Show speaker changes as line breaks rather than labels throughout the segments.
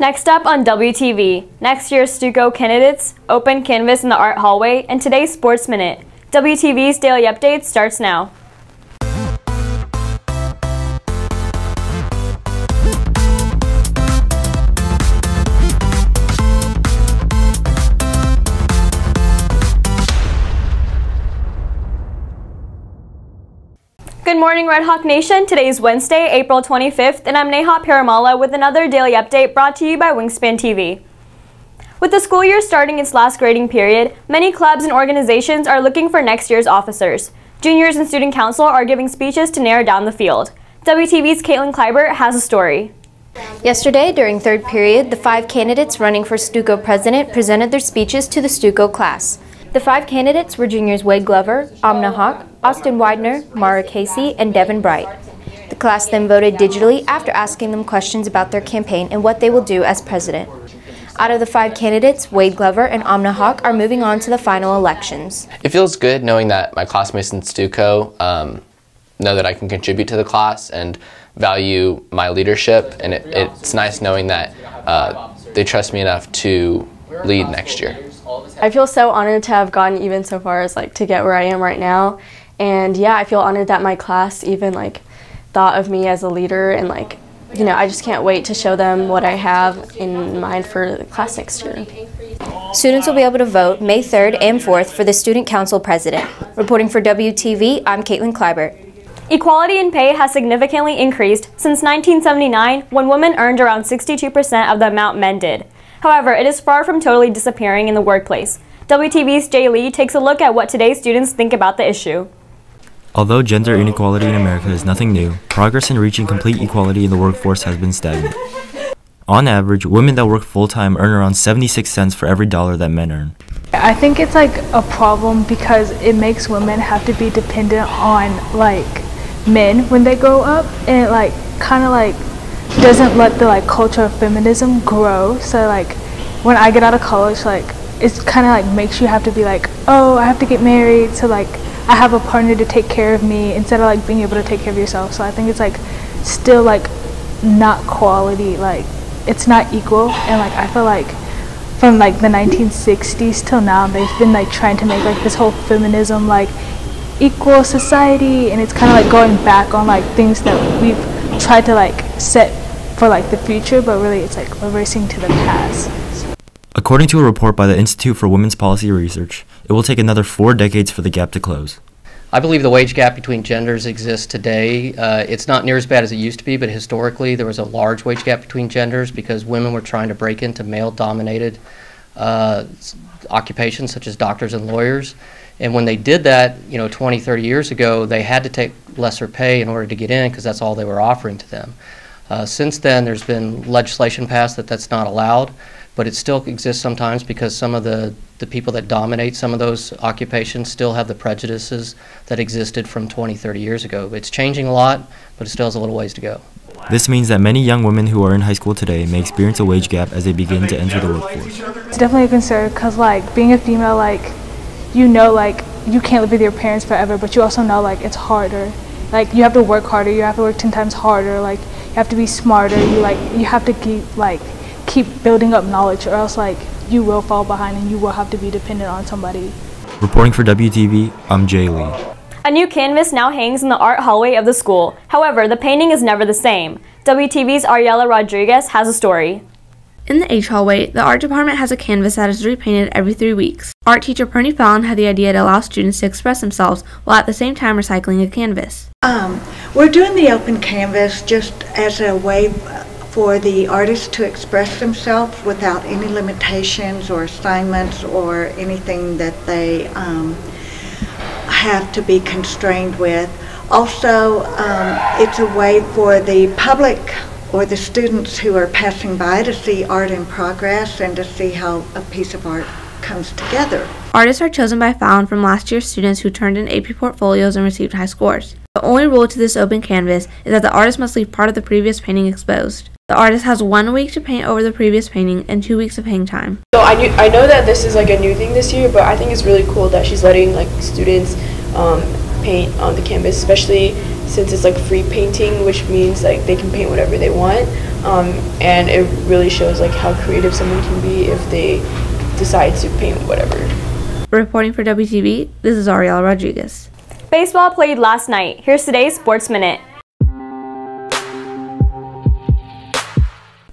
Next up on WTV, next year's Snuka candidates, open canvas in the art hallway, and today's Sports Minute. WTV's Daily Update starts now. Good morning, Red Hawk Nation. Today is Wednesday, April 25th, and I'm Neha Perumalla with another daily update brought to you by Wingspan TV. With the school year starting its last grading period, many clubs and organizations are looking for next year's officers. Juniors and student council are giving speeches to narrow down the field. WTV's Caitlin Kleibert has a story.
Yesterday, during third period, the 5 candidates running for Snuka president presented their speeches to the Snuka class. The 5 candidates were juniors Wade Glover, Amna Hawk, Austin Widener, Mara Casey, and Devin Bright. The class then voted digitally after asking them questions about their campaign and what they will do as president. Out of the 5 candidates, Wade Glover and Amna Hawk are moving on to the final elections.
It feels good knowing that my classmates in Stuco know that I can contribute to the class and value my leadership, and it's nice knowing that they trust me enough to lead next year.
I feel so honored to have gotten even so far as to get where I am right now, and yeah, I feel honored that my class even thought of me as a leader, and I just can't wait to show them what I have in mind for the class next year.
Students will be able to vote May 3rd and 4th for the Student Council President. Reporting for WTV, I'm Caitlin Kleibert.
Equality in pay has significantly increased since 1979, when women earned around 62% of the amount men did. However, it is far from totally disappearing in the workplace. WTV's Jay Lee takes a look at what today's students think about the issue.
Although gender inequality in America is nothing new, progress in reaching complete equality in the workforce has been stagnant. On average, women that work full-time earn around 76 cents for every dollar that men earn.
I think it's a problem because it makes women have to be dependent on men when they grow up, and it doesn't let the culture of feminism grow. So when I get out of college, it's kind of makes you have to be oh, I have to get married, so I have a partner to take care of me, instead of being able to take care of yourself. So I think it's still not quality, it's not equal. And I feel from the 1960s till now, they've been trying to make this whole feminism equal society, and it's kind of going back on things that we've tried to set for the future, but really it's we're racing to the past.
According to a report by the Institute for Women's Policy Research, it will take another 4 decades for the gap to close.
I believe the wage gap between genders exists today. It's not near as bad as it used to be, but historically there was a large wage gap between genders because women were trying to break into male-dominated occupations such as doctors and lawyers. And when they did that, 20, 30 years ago, they had to take lesser pay in order to get in because that's all they were offering to them. Since then, there's been legislation passed that's not allowed, but it still exists sometimes because some of the people that dominate some of those occupations still have the prejudices that existed from 20, 30 years ago. It's changing a lot, but it still has a little ways to go.
This means that many young women who are in high school today may experience a wage gap as they begin to enter the workforce.
It's definitely a concern because being a female, you can't live with your parents forever, but you also know it's harder. You have to work harder, you have to work 10 times harder, you have to be smarter, you have to keep building up knowledge, or else you will fall behind and you will have to be dependent on somebody.
Reporting for WTV, I'm Jay Lee.
A new canvas now hangs in the art hallway of the school. However, the painting is never the same. WTV's Ariella Rodriguez has a story.
In the H hallway, the art department has a canvas that is repainted every 3 weeks. Art teacher Perny Fallon had the idea to allow students to express themselves while at the same time recycling a canvas.
We're doing the open canvas just as a way for the artists to express themselves without any limitations or assignments or anything that they have to be constrained with. Also, it's a way for the public or the students who are passing by to see art in progress and to see how a piece of art comes together.
Artists are chosen by Fallon from last year's students who turned in AP portfolios and received high scores. The only rule to this open canvas is that the artist must leave part of the previous painting exposed. The artist has 1 week to paint over the previous painting and 2 weeks of hang time.
So I know that this is a new thing this year, but I think it's really cool that she's letting students paint on the canvas, especially since it's like free painting, which means like they can paint whatever they want, and it really shows like how creative someone can be if they decide to paint whatever.
Reporting for WTV, this is Ariel Rodriguez.
Baseball played last night. Here's today's Sports Minute.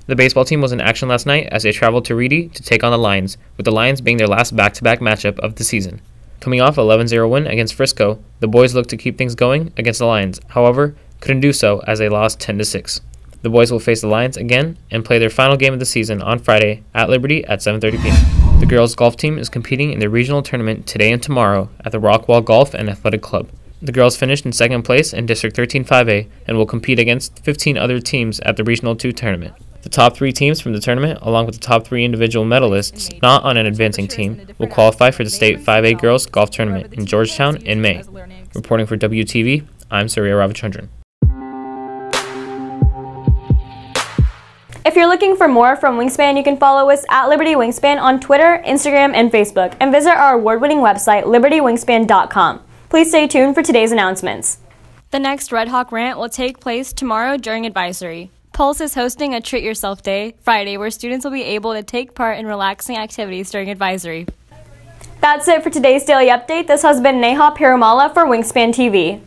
The baseball team was in action last night as they traveled to Reedy to take on the Lions, with the Lions being their last back-to-back matchup of the season. Coming off an 11-0 win against Frisco, the boys looked to keep things going against the Lions, however, couldn't do so as they lost 10-6. The boys will face the Lions again and play their final game of the season on Friday at Liberty at 7:30 p.m. The girls' golf team is competing in the regional tournament today and tomorrow at the Rockwall Golf and Athletic Club. The girls finished in second place in District 13 5A and will compete against 15 other teams at the Regional 2 tournament. The top 3 teams from the tournament, along with the top 3 individual medalists not on an advancing team, will qualify for the State 5A Girls Golf Tournament in Georgetown in May. Reporting for WTV, I'm Surya Ravichandran.
If you're looking for more from Wingspan, you can follow us at Liberty Wingspan on Twitter, Instagram, and Facebook, and visit our award-winning website, libertywingspan.com. Please stay tuned for today's announcements. The next Red Hawk Rant will take place tomorrow during advisory. Pulse is hosting a Treat Yourself Day, Friday, where students will be able to take part in relaxing activities during advisory. That's it for today's Daily Update. This has been Neha Perumalla for Wingspan TV.